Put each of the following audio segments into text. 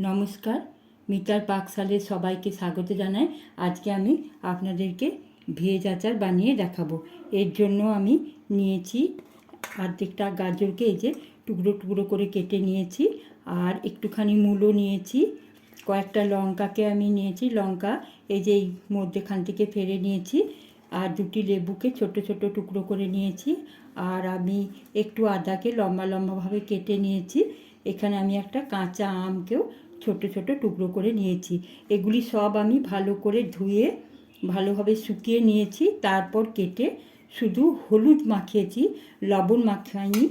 নমস্কার, মিতার পাকশালে সবাইকে স্বাগত জানাই। আজকে আমি আপনাদেরকে ভেজ আচার বানিয়ে দেখাবো। এর জন্য আমি নিয়েছি অর্ধেকটা গাজরকে এই যে টুকরো টুকরো করে কেটে নিয়েছি, আর একটুখানি মূলো নিয়েছি, কয়েকটা লঙ্কাকে আমি নিয়েছি, লঙ্কা এই যে এই মধ্যেখান থেকে ফেলে নিয়েছি, আর দুটি লেবুকে ছোট ছোট টুকরো করে নিয়েছি, আর আমি একটু আদাকে লম্বা লম্বাভাবে কেটে নিয়েছি। এখানে আমি একটা কাঁচা আমকেও ছোট ছোট টুকরো করে নিয়েছি। এগুলি সব আমি ভালো করে ধুয়ে ভালোভাবে শুকিয়ে নিয়েছি, তারপর কেটে শুধু হলুদ মাখিয়েছি, লবণ মাখাইনি।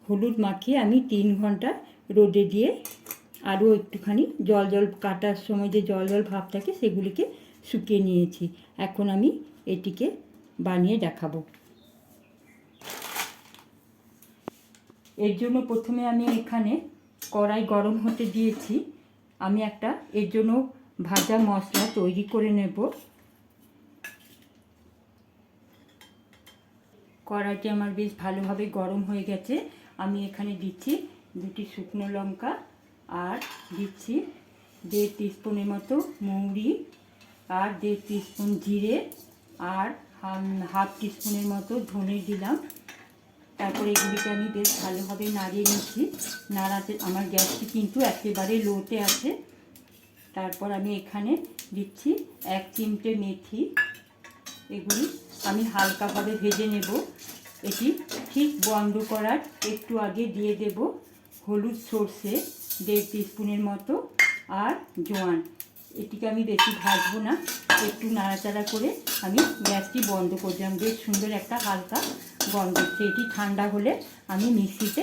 হলুদ মাখিয়ে আমি 3 ঘন্টা রোদে দিয়ে আরও একটুখানি জল জল কাটার সময় যে জল জল ভাব থাকে সেগুলিকে শুকিয়ে নিয়েছি। এখন আমি এটিকে বানিয়ে দেখাবো। এর জন্য প্রথমে আমি এখানে কড়াই গরম হতে দিয়েছি। আমি একটা এর জন্য ভাজা মশলা তৈরি করে নেব। কড়াইটি আমার বেশ ভালোভাবে গরম হয়ে গেছে। আমি এখানে দিচ্ছি 2টি শুকনো লঙ্কা, আর দিচ্ছি 1.5 টিস্পুনের মতো মৌরি, আর 1.5 টিস্পুন জিরে, আর হাফ টিস্পুনের মতো ধনে দিলাম। তারপরে এগুলিকে আমি বেশ ভালোভাবে নাড়িয়ে নিচ্ছি। নাড়াতে আমার গ্যাসটি কিন্তু একেবারে লোতে আছে। তারপর আমি এখানে দিচ্ছি 1 চিমটে মেথি। এগুলি আমি হালকাভাবে ভেজে নেব। এটি ঠিক বন্ধ করার একটু আগে দিয়ে দেব হলুদ সর্ষে 1.5 টিস্পুনের মতো, আর জোয়ান। এটিকে আমি বেশি ভাজবো না, একটু নাড়াচাড়া করে আমি গ্যাসটি বন্ধ করে দিলাম। বেশ সুন্দর একটা হালকা গন্ধ হচ্ছে। এটি ঠান্ডা হলে আমি মিক্সিতে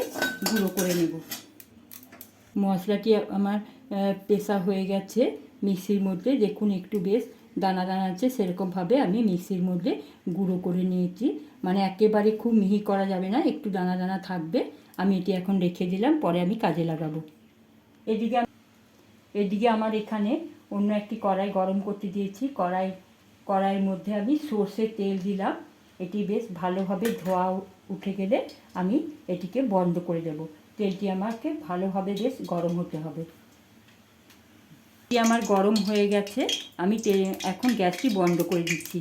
গুঁড়ো করে নেব। মশলাটি আমার পেশা হয়ে গেছে মিক্সির মধ্যে। দেখুন একটু বেশ দানা দানা আছে, সেরকমভাবে আমি মিক্সির মধ্যে গুঁড়ো করে নিয়েছি। মানে একেবারে খুব মিহি করা যাবে না, একটু দানা দানা থাকবে। আমি এটি এখন রেখে দিলাম, পরে আমি কাজে লাগাবো। এদিকে আমার এখানে অন্য একটি কড়াই গরম করতে দিয়েছি। কড়াইয়ের মধ্যে আমি সর্ষের তেল দিলাম। এটি বেশ ভালোভাবে ধোয়া উঠে গেলে আমি এটিকে বন্ধ করে দেব। তেলটি আমাকে ভালোভাবে বেশ গরম হতে হবে। এটি আমার গরম হয়ে গেছে, আমি এখন গ্যাসটি বন্ধ করে দিচ্ছি।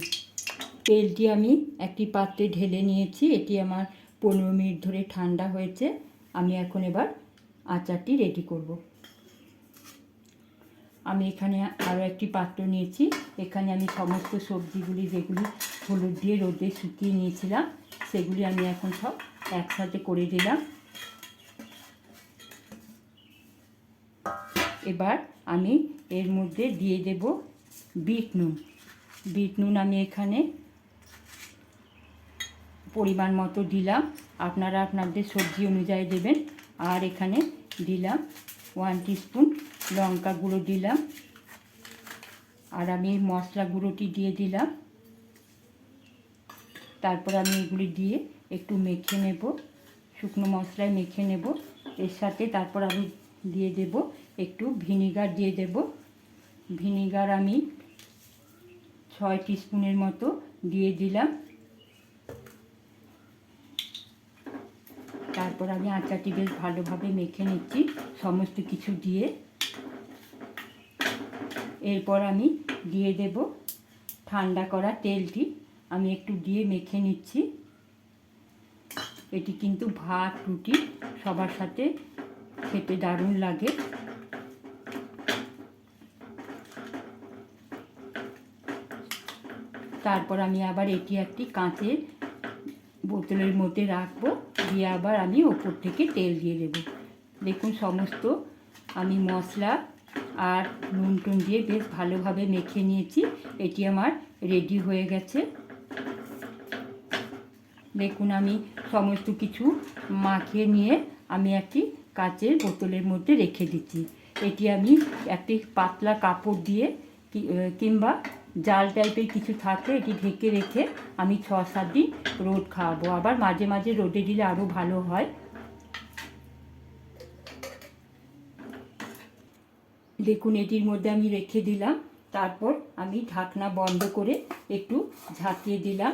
তেলটি আমি একটি পাত্রে ঢেলে নিয়েছি। এটি আমার 15 মিনিট ধরে ঠান্ডা হয়েছে। আমি এখন এবার আচারটি রেডি করব। আমি এখানে আরও একটি পাত্র নিয়েছি। এখানে আমি সমস্ত সবজিগুলি যেগুলি হলুদ দিয়ে রোদে শুকিয়ে নিয়েছিলাম সেগুলি আমি এখন সব একসাথে করে দিলাম। এবার আমি এর মধ্যে দিয়ে দেব বিট নুন। বিট নুন আমি এখানে পরিমাণ মতো দিলাম, আপনারা আপনাদের সবজি অনুযায়ী দেবেন। আর এখানে দিলাম 1 টিস্পুন লঙ্কা গুঁড়ো দিলাম, আর আমি মশলা গুঁড়োটি দিয়ে দিলাম। তারপর আমি এগুলি দিয়ে একটু মেখে নেব, শুকনো মশলায় মেখে নেব এর সাথে। তারপর আমি দিয়ে দেব একটু ভিনিগার দিয়ে দেব। ভিনিগার আমি 6 টিস্পুনের মতো দিয়ে দিলাম। তারপর আমি আচারটি বেশ ভালোভাবে মেখে নিচ্ছি সমস্ত কিছু দিয়ে। এরপর আমি দিয়ে দেব ঠান্ডা করা তেলটি। আমি একটু দিয়ে মেখে নিচ্ছি। এটি কিন্তু ভাত রুটি সবার সাথে খেতে দারুণ লাগে। তারপর আমি আবার এটি একটি কাঁচের বোতলের মধ্যে রাখবো, দিয়ে আবার আমি ওপর থেকে তেল দিয়ে দেব। দেখুন সমস্ত আমি মশলা আর নুন টুন দিয়ে বেশ ভালোভাবে মেখে নিয়েছি। এটি আমার রেডি হয়ে গেছে। দেখুন আমি সমস্ত কিছু মাখিয়ে নিয়ে আমি একটি কাচের বোতলের মধ্যে রেখে দিচ্ছি। এটি আমি একটি পাতলা কাপড় দিয়ে কিংবা জাল টাইপের কিছু থাকলে এটি ঢেকে রেখে আমি 6-7 দিন রোদ খাওয়াবো। আবার মাঝে মাঝে রোদে দিলে আরও ভালো হয়। দেখুন এটির মধ্যে আমি রেখে দিলাম। তারপর আমি ঢাকনা বন্ধ করে একটু ঝাঁকিয়ে দিলাম।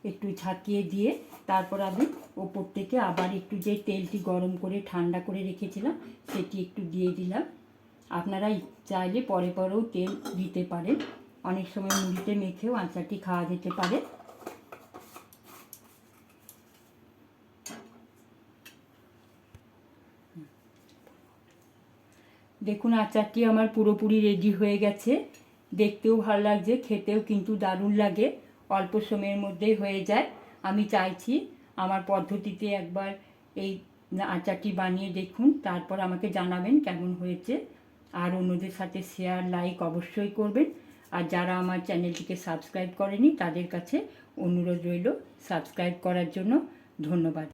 একটু ঝাঁকিয়ে দিয়ে তারপর আমি ওপর থেকে আবার একটু যে তেলটি গরম করে ঠান্ডা করে রেখেছিলাম সেটি একটু দিয়ে দিলাম। আপনারা চাইলে পরে পরেও তেল দিতে পারেন, অনেক সময় মুড়িতে মেখেও আচারটি খাওয়া যেতে পারে। দেখুন আচারটি আমার পুরোপুরি রেডি হয়ে গেছে, দেখতেও ভালো লাগছে, খেতেও কিন্তু দারুণ লাগে, অল্প সময়ের মধ্যেই হয়ে যায়। আমি চাইছি আমার পদ্ধতিতে একবার এই আচারটি বানিয়ে দেখুন, তারপর আমাকে জানাবেন কেমন হয়েছে। আর অন্যদের সাথে শেয়ার লাইক অবশ্যই করবেন। আর যারা আমার চ্যানেলটিকে সাবস্ক্রাইব করেনি তাদের কাছে অনুরোধ রইল সাবস্ক্রাইব করার জন্য। ধন্যবাদ।